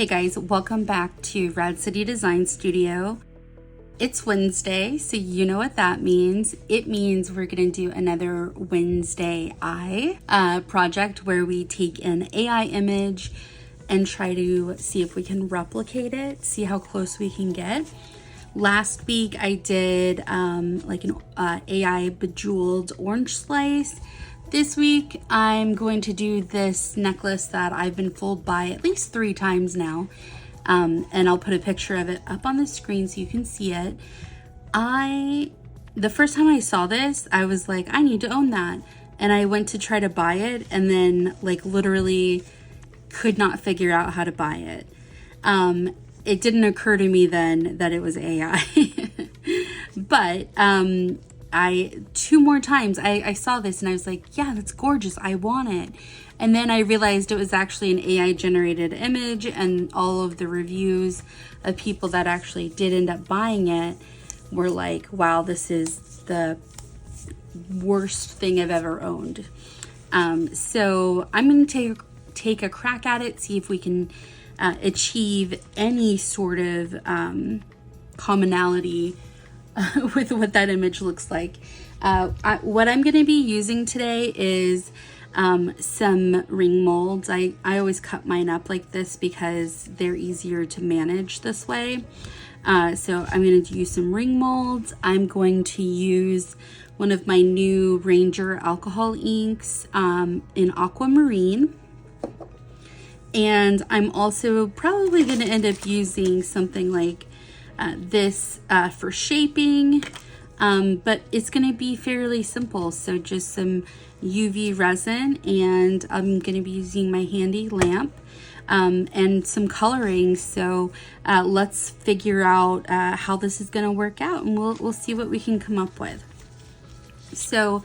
Hey guys, welcome back to Rad City Design Studio. It's Wednesday, so you know what that means. It means we're gonna do another Wednesday Eye project where we take an AI image and try to see if we can replicate it, see how close we can get. Last week I did like an AI bejeweled orange slice. This week I'm going to do this necklace that I've been fooled by at least 3 times now. And I'll put a picture of it up on the screen so you can see it. The first time I saw this, I was like, I need to own that. And I went to try to buy it and then like literally could not figure out how to buy it. It didn't occur to me then that it was AI. But two more times I saw this and I was like, yeah, that's gorgeous, I want it. And then I realized it was actually an AI generated image, and all of the reviews of people that actually did end up buying it were like, wow, this is the worst thing I've ever owned. So I'm going to take a crack at it, see if we can achieve any sort of commonality with what that image looks like. What I'm going to be using today is some ring molds. I always cut mine up like this because they're easier to manage this way. So I'm going to use some ring molds. I'm going to use one of my new Ranger alcohol inks in aquamarine. And I'm also probably going to end up using something like this for shaping, but it's going to be fairly simple. So just some UV resin, and I'm going to be using my handy lamp and some coloring. So let's figure out how this is going to work out, and we'll see what we can come up with. So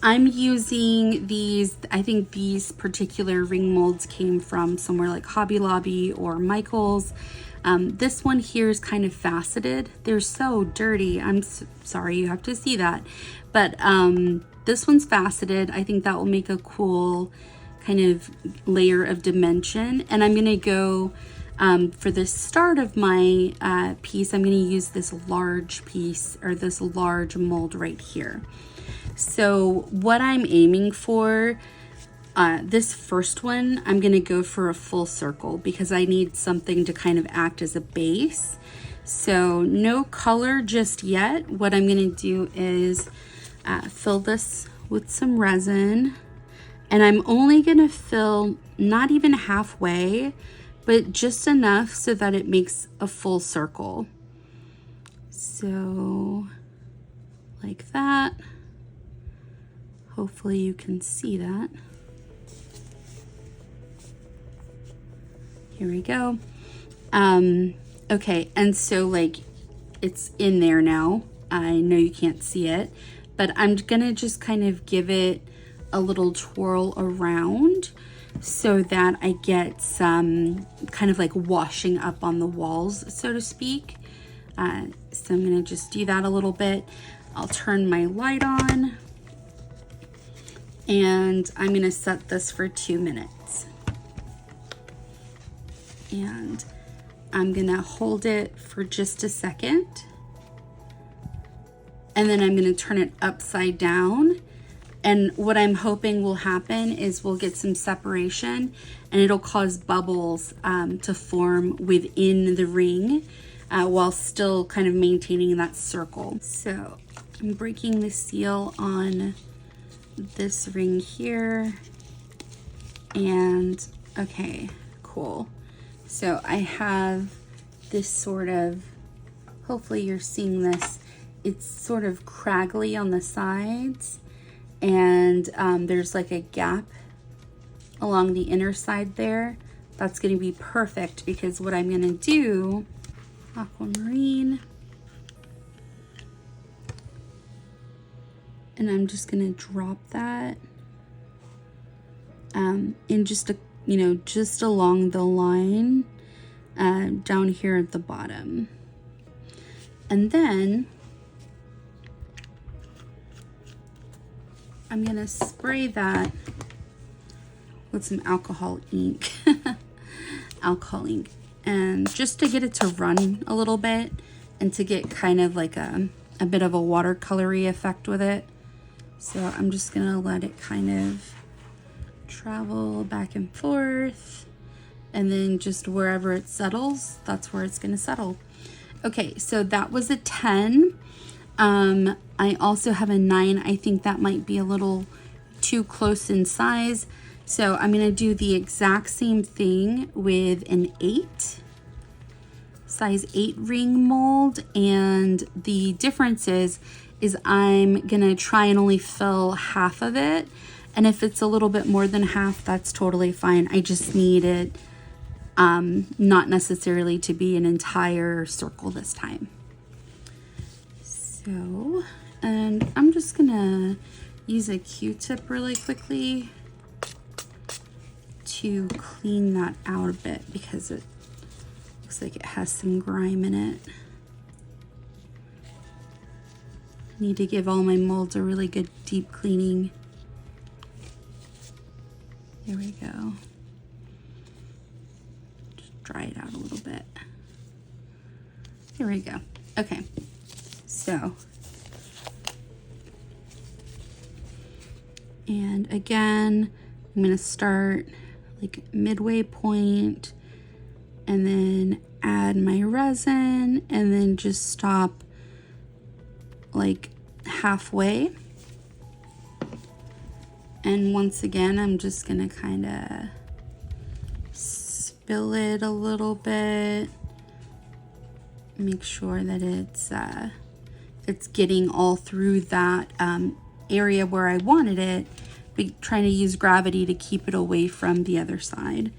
I'm using these, I think these particular ring molds came from somewhere like Hobby Lobby or Michael's. This one here is kind of faceted. They're so dirty. I'm sorry you have to see that. But this one's faceted. I think that will make a cool kind of layer of dimension. And I'm going to go, for the start of my piece, I'm going to use this large piece, or this large mold right here. So what I'm aiming for, this first one, I'm going to go for a full circle because I need something to kind of act as a base. So no color just yet. What I'm going to do is fill this with some resin, and I'm only going to fill not even halfway, but just enough so that it makes a full circle. So like that. Hopefully you can see that. Here we go. Okay, and so like it's in there now. I know you can't see it, but I'm gonna just kind of give it a little twirl around so that I get some kind of like washing up on the walls, so to speak. So I'm gonna just do that a little bit. I'll turn my light on, and I'm gonna set this for 2 minutes. And I'm gonna hold it for just a second. And then I'm gonna turn it upside down. And what I'm hoping will happen is we'll get some separation, and it'll cause bubbles to form within the ring while still kind of maintaining that circle. So I'm breaking the seal on this ring here, and okay, cool. So I have this sort of, hopefully you're seeing this, it's sort of craggly on the sides, and there's like a gap along the inner side there. That's going to be perfect because what I'm going to do, aquamarine, and I'm just going to drop that in just a, just along the line down here at the bottom. And then I'm gonna spray that with some alcohol ink. Alcohol ink. and just to get it to run a little bit and to get kind of like a bit of a watercolory effect with it. So I'm just gonna let it kind of travel back and forth, and then just wherever it settles, that's where it's gonna settle. Okay, so that was a 10. I also have a 9. I think that might be a little too close in size. So I'm gonna do the exact same thing with an 8, size 8 ring mold. And the difference is I'm gonna try and only fill half of it. And if it's a little bit more than half, that's totally fine. I just need it not necessarily to be an entire circle this time. So, and I'm just gonna use a Q-tip really quickly to clean that out a bit because it looks like it has some grime in it. I need to give all my molds a really good deep cleaning. There we go. Just dry it out a little bit. There we go. Okay, so, and again, I'm gonna start like midway point and then add my resin and then just stop like halfway. And once again, I'm just gonna kind of spill it a little bit, make sure that it's getting all through that area where I wanted it, but trying to use gravity to keep it away from the other side.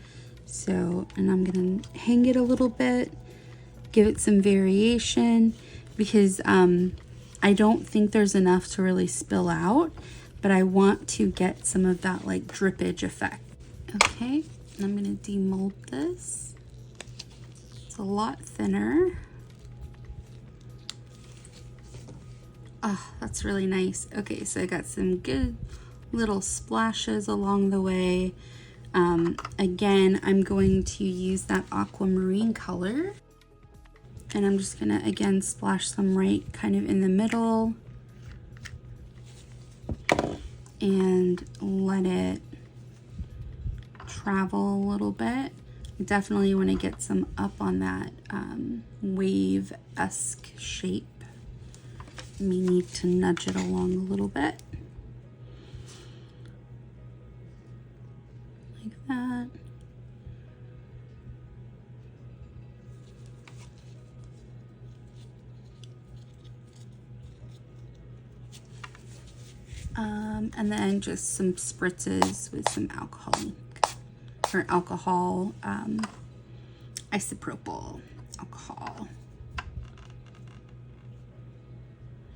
So, and I'm gonna hang it a little bit, give it some variation, because I don't think there's enough to really spill out, but I want to get some of that like drippage effect. Okay, and I'm gonna demold this. It's a lot thinner. Oh, that's really nice. Okay, so I got some good little splashes along the way. Again, I'm going to use that aquamarine color, and I'm just gonna again splash some right kind of in the middle and let it travel a little bit. Definitely want to get some up on that wave-esque shape. May need to nudge it along a little bit. Like that. And then just some spritzes with some alcohol isopropyl alcohol.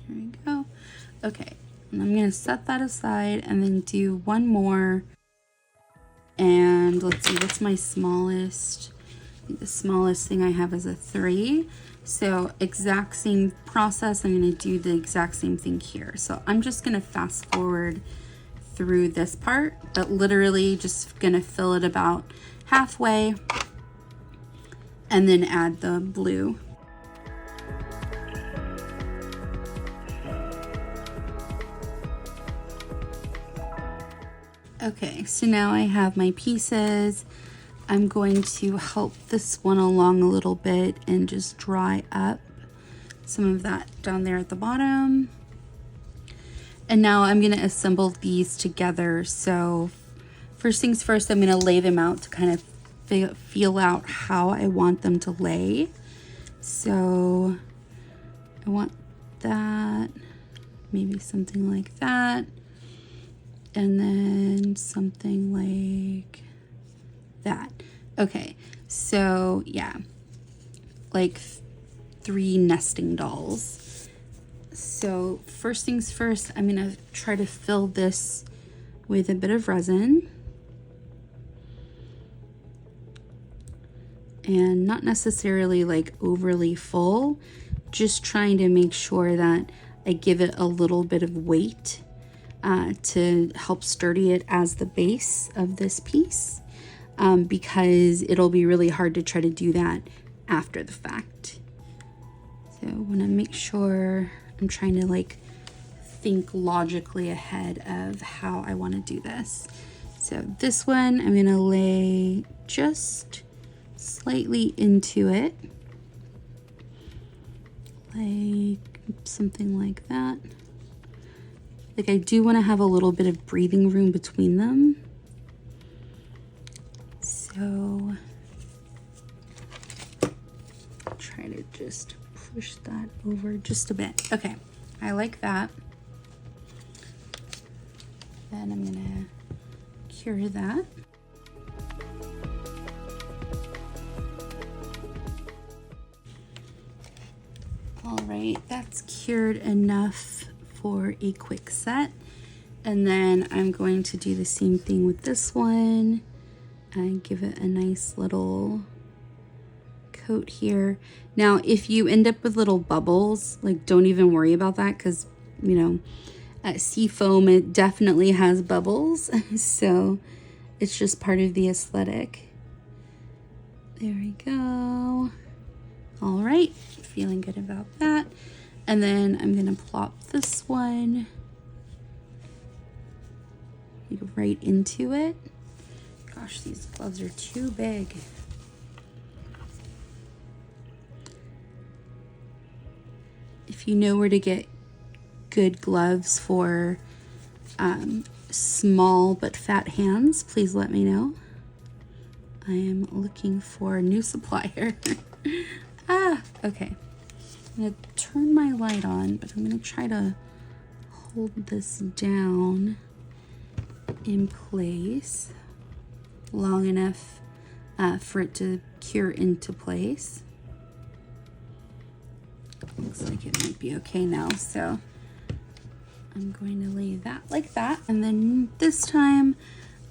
Here we go. Okay, and I'm gonna set that aside and then do one more. And let's see, what's my smallest? I think the smallest thing I have is a 3. So exact same process, I'm gonna do the exact same thing here. So I'm just gonna fast forward through this part, but literally just gonna fill it about halfway and then add the blue. Okay, so now I have my pieces. I'm going to help this one along a little bit and just dry up some of that down there at the bottom. And now I'm gonna assemble these together. So first things first, I'm gonna lay them out to kind of feel out how I want them to lay. So I want that, maybe something like that. And then something like that. Okay, so yeah, like 3 nesting dolls. So first things first, I'm gonna try to fill this with a bit of resin. And not necessarily like overly full, just trying to make sure that I give it a little bit of weight to help sturdy it as the base of this piece. because it'll be really hard to try to do that after the fact. So I want to make sure I'm trying to like think logically ahead of how I want to do this. So this one I'm going to lay just slightly into it, like something like that. Like I do want to have a little bit of breathing room between them. So try to just push that over just a bit. Okay, I like that. Then I'm gonna cure that. All right, that's cured enough for a quick set. And then I'm going to do the same thing with this one and give it a nice little coat here. Now, if you end up with little bubbles, like don't even worry about that, because you know, sea foam, it definitely has bubbles. So it's just part of the aesthetic. There we go. All right, feeling good about that. And then I'm gonna plop this one right into it. Gosh, these gloves are too big. If you know where to get good gloves for small but fat hands, please let me know. I am looking for a new supplier. Okay. I'm gonna turn my light on, but I'm gonna try to hold this down in place long enough for it to cure into place. Looks like it might be okay now, so I'm going to lay that like that. And then this time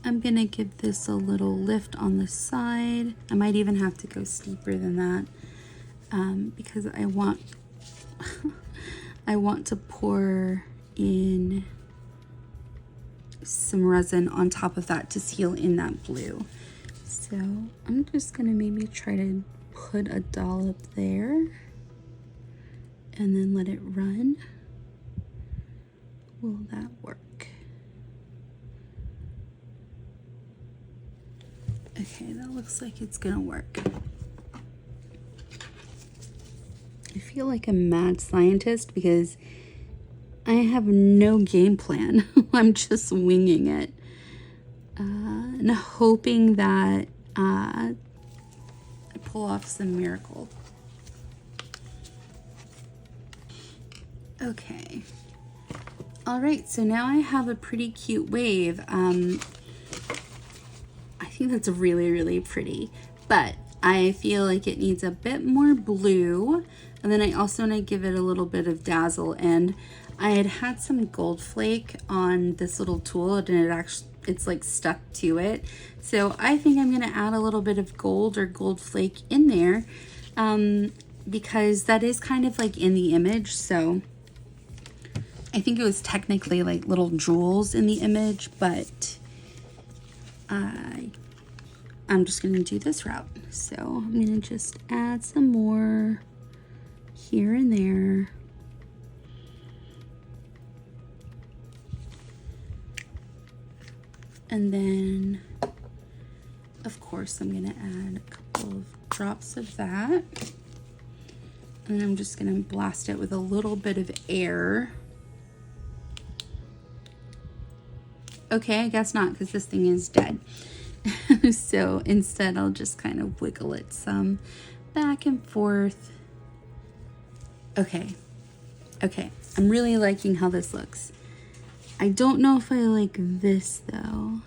I'm gonna give this a little lift on the side. I might even have to go steeper than that because I want I want to pour in some resin on top of that to seal in that blue. So I'm just gonna maybe try to put a dollop there and then let it run. Will that work? Okay, that looks like it's gonna work. I feel like a mad scientist because I have no game plan. I'm just winging it and hoping that I pull off some miracle. Okay. All right, so now I have a pretty cute wave. I think that's really, really pretty, but I feel like it needs a bit more blue. And then I also want to give it a little bit of dazzle. And I had some gold flake on this little tool and it's like stuck to it. So I think I'm gonna add a little bit of gold or gold flake in there because that is kind of like in the image. So I think it was technically like little jewels in the image, but I'm just gonna do this route. So I'm gonna just add some more here and there. And then, of course, I'm gonna add a couple of drops of that. And I'm just gonna blast it with a little bit of air. Okay, I guess not, because this thing is dead. So instead, I'll just kind of wiggle it some back and forth. Okay, I'm really liking how this looks. I don't know if I like this though.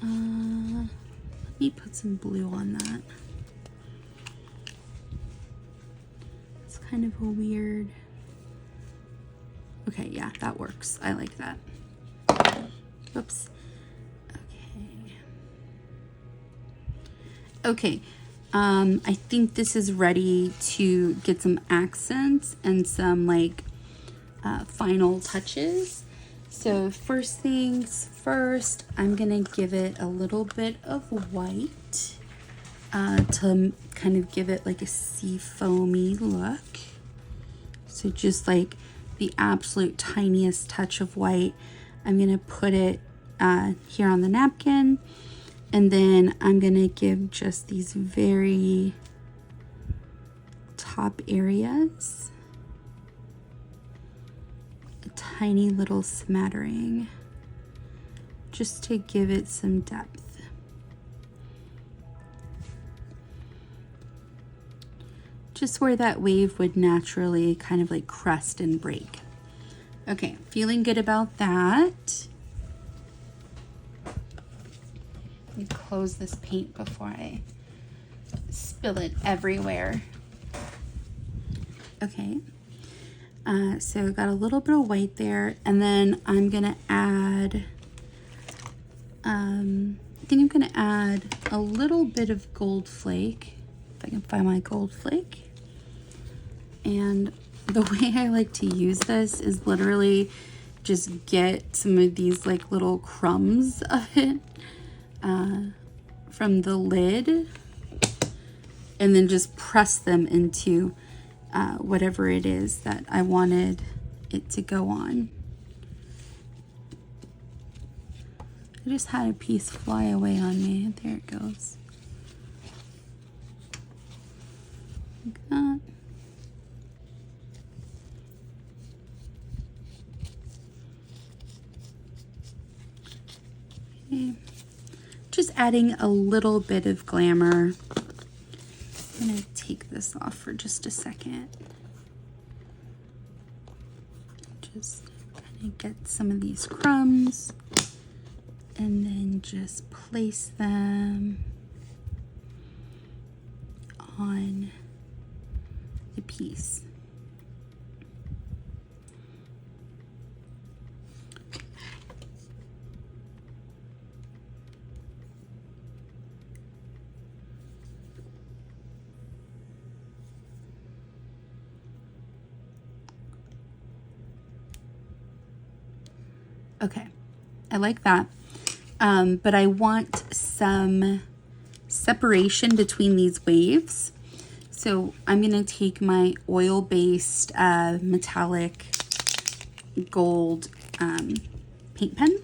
Let me put some blue on that. It's kind of a weird. Okay, yeah, that works. I like that. Oops. Okay. I think this is ready to get some accents and some like final touches. So first things first, I'm gonna give it a little bit of white to kind of give it like a sea foamy look. So just like the absolute tiniest touch of white. I'm gonna put it here on the napkin, and then I'm gonna give just these very top areas a tiny little smattering, just to give it some depth. Just where that wave would naturally kind of like crest and break. Okay, feeling good about that. Let me close this paint before I spill it everywhere. Okay, so got a little bit of white there, and then I'm gonna add, I think I'm gonna add a little bit of gold flake, if I can find my gold flake. And the way I like to use this is literally just get some of these like little crumbs of it from the lid, and then just press them into whatever it is that I wanted it to go on. I just had a piece fly away on me. There it goes. Like that. Okay. Just adding a little bit of glamour. I'm gonna take this off for just a second. Just kind of get some of these crumbs and then just place them on the piece. Okay, I like that, but I want some separation between these waves. So I'm gonna take my oil-based metallic gold paint pen.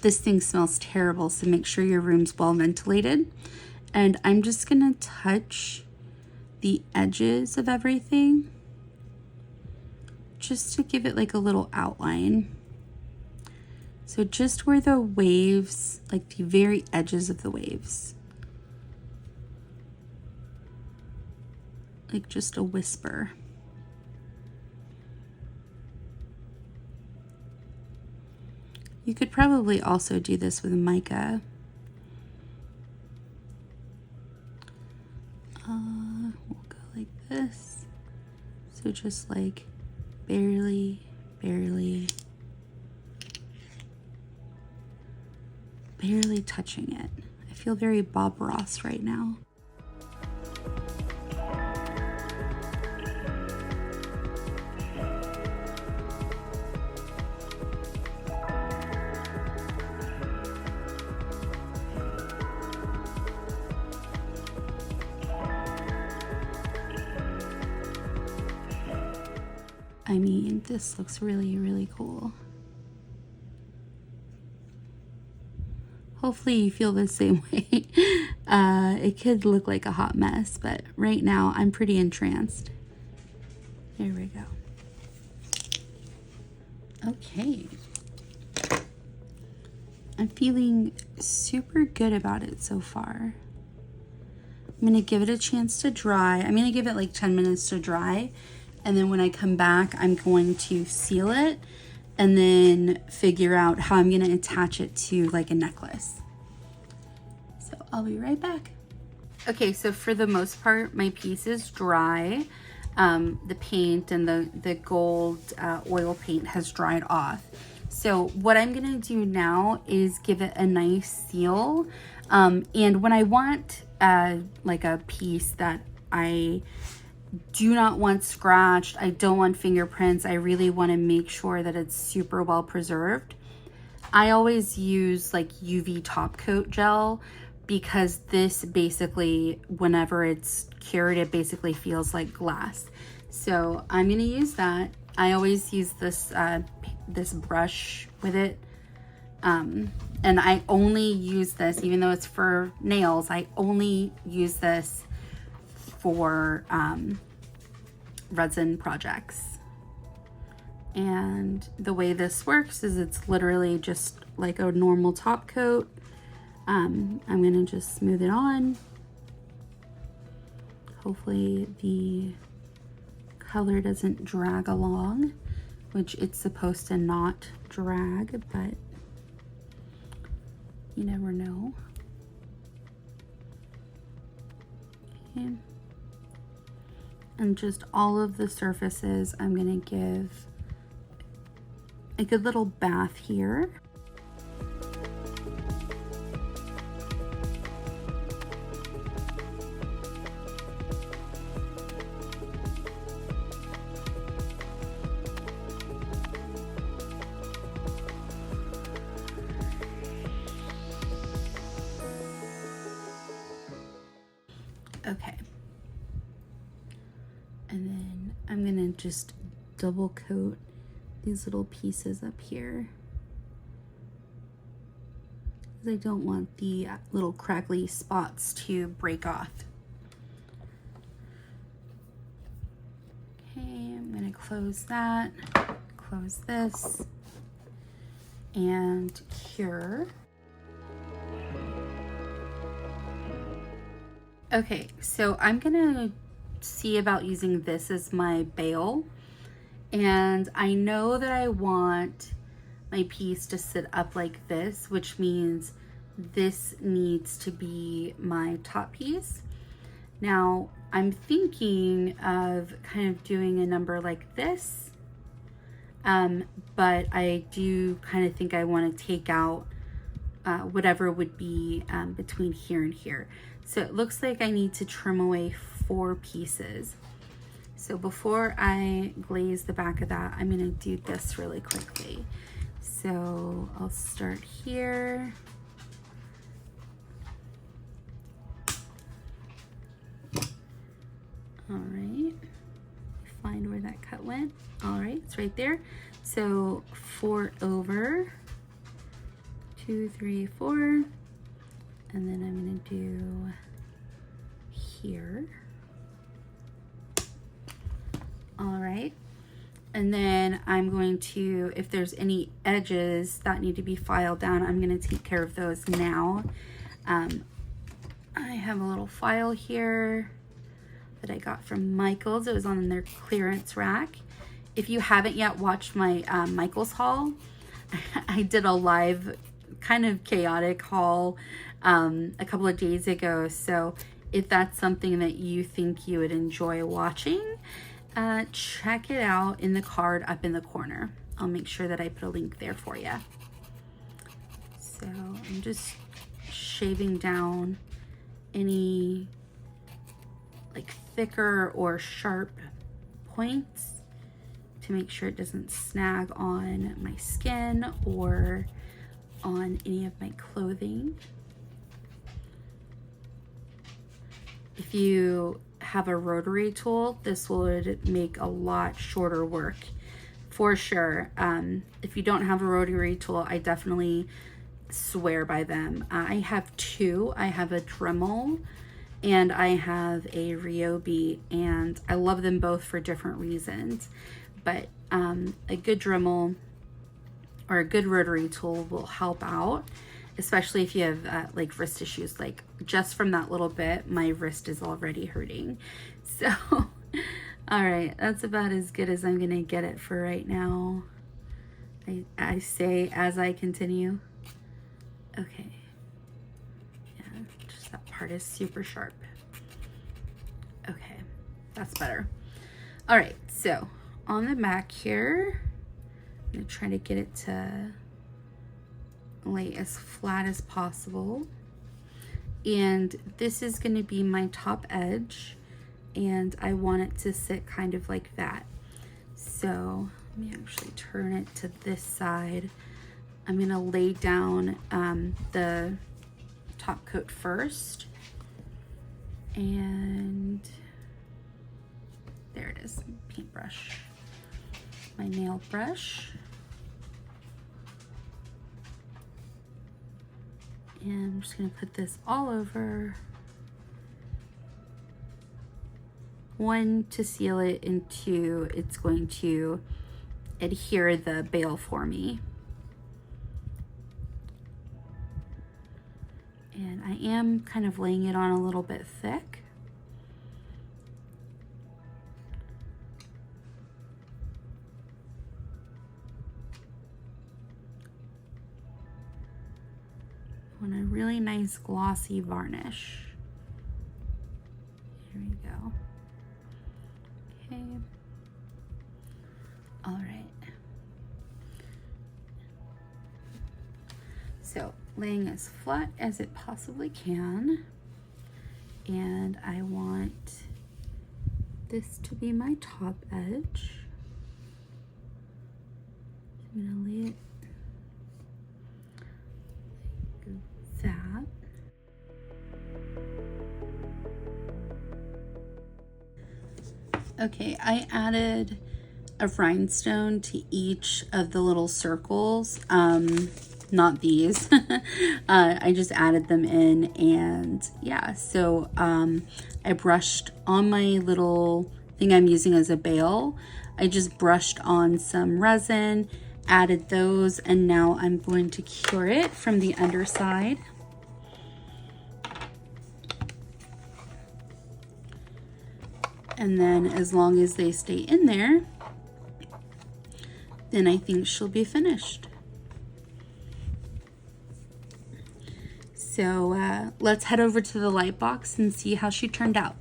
This thing smells terrible, so make sure your room's well ventilated. And I'm just gonna touch the edges of everything, just to give it like a little outline. So just where the waves, like the very edges of the waves, like just a whisper. You could probably also do this with mica. We'll go like this. So just like barely touching it. I feel very Bob Ross right now. I mean, this looks really, really cool. Hopefully you feel the same way. It could look like a hot mess, but right now I'm pretty entranced. There we go. Okay. I'm feeling super good about it so far. I'm gonna give it a chance to dry. I'm gonna give it like 10 minutes to dry. And then when I come back, I'm going to seal it and then figure out how I'm gonna attach it to like a necklace. So I'll be right back. Okay, so for the most part, my piece is dry. The paint and the gold oil paint has dried off. So what I'm gonna do now is give it a nice seal. And when I want like a piece that I do not want scratched. I don't want fingerprints. I really want to make sure that it's super well preserved. I always use like UV top coat gel because this basically, whenever it's cured, it basically feels like glass. So I'm going to use that. I always use this this brush with it. And I only use this, even though it's for nails, I only use this for resin projects. And the way this works is it's literally just like a normal top coat. I'm gonna just smooth it on. Hopefully the color doesn't drag along, which it's supposed to not drag, but you never know. Okay. And just all of the surfaces, I'm gonna give a good little bath here. Okay. And then I'm gonna just double coat these little pieces up here, because I don't want the little crackly spots to break off. Okay, I'm gonna close that, close this, and cure. Okay, so I'm gonna see about using this as my bail. And I know that I want my piece to sit up like this, which means this needs to be my top piece. Now, I'm thinking of kind of doing a number like this, but I do kind of think I want to take out whatever would be between here and here. So it looks like I need to trim away 4 pieces. So before I glaze the back of that, I'm gonna do this really quickly. So I'll start here. All right, find where that cut went. All right, it's right there. So 4 over, 2, 3, 4, and then I'm gonna do here. All right, and then I'm going to, if there's any edges that need to be filed down, I'm going to take care of those now. I have a little file here that I got from Michael's. It was on their clearance rack. If you haven't yet watched my Michael's haul, I did a live kind of chaotic haul a couple of days ago. So if that's something that you think you would enjoy watching, check it out in the card up in the corner. I'll make sure that I put a link there for you. So I'm just shaving down any like thicker or sharp points to make sure it doesn't snag on my skin or on any of my clothing. If you have a rotary tool, this would make a lot shorter work for sure. If you don't have a rotary tool, I definitely swear by them. I have 2. I have a Dremel and I have a Ryobi, and I love them both for different reasons. But a good Dremel or a good rotary tool will help out, especially if you have like wrist issues. Like just from that little bit, my wrist is already hurting. So, all right, that's about as good as I'm gonna get it for right now. I say as I continue. Okay, yeah, just that part is super sharp. Okay, that's better. All right, so on the back here, I'm gonna try to get it to lay as flat as possible. And this is going to be my top edge. and I want it to sit kind of like that. So let me actually turn it to this side. I'm gonna lay down the top coat first, and there it is, paintbrush, my nail brush. And I'm just gonna put this all over. One, to seal it, and two, it's going to adhere the bail for me. And I am kind of laying it on a little bit thick. I want a really nice glossy varnish. Here we go. Okay. All right. So laying as flat as it possibly can. And I want this to be my top edge. I'm gonna lay it like that. Okay, I added a rhinestone to each of the little circles. Not these. I just added them in, and yeah, so I brushed on my little thing I'm using as a bail. I just brushed on some resin, added those, and now I'm going to cure it from the underside. And then as long as they stay in there, then I think she'll be finished. So let's head over to the light box and see how she turned out.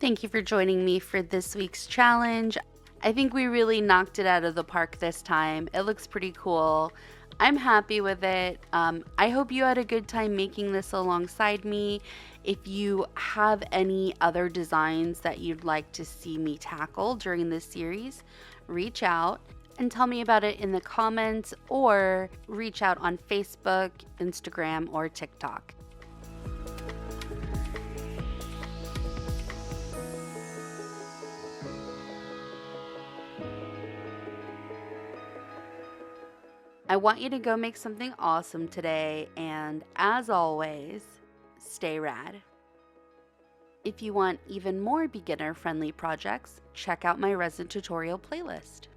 Thank you for joining me for this week's challenge. I think we really knocked it out of the park this time. It looks pretty cool. I'm happy with it. I hope you had a good time making this alongside me. If you have any other designs that you'd like to see me tackle during this series, reach out and tell me about it in the comments, or reach out on Facebook, Instagram, or TikTok. I want you to go make something awesome today, and as always, stay rad. If you want even more beginner-friendly projects, check out my resin tutorial playlist.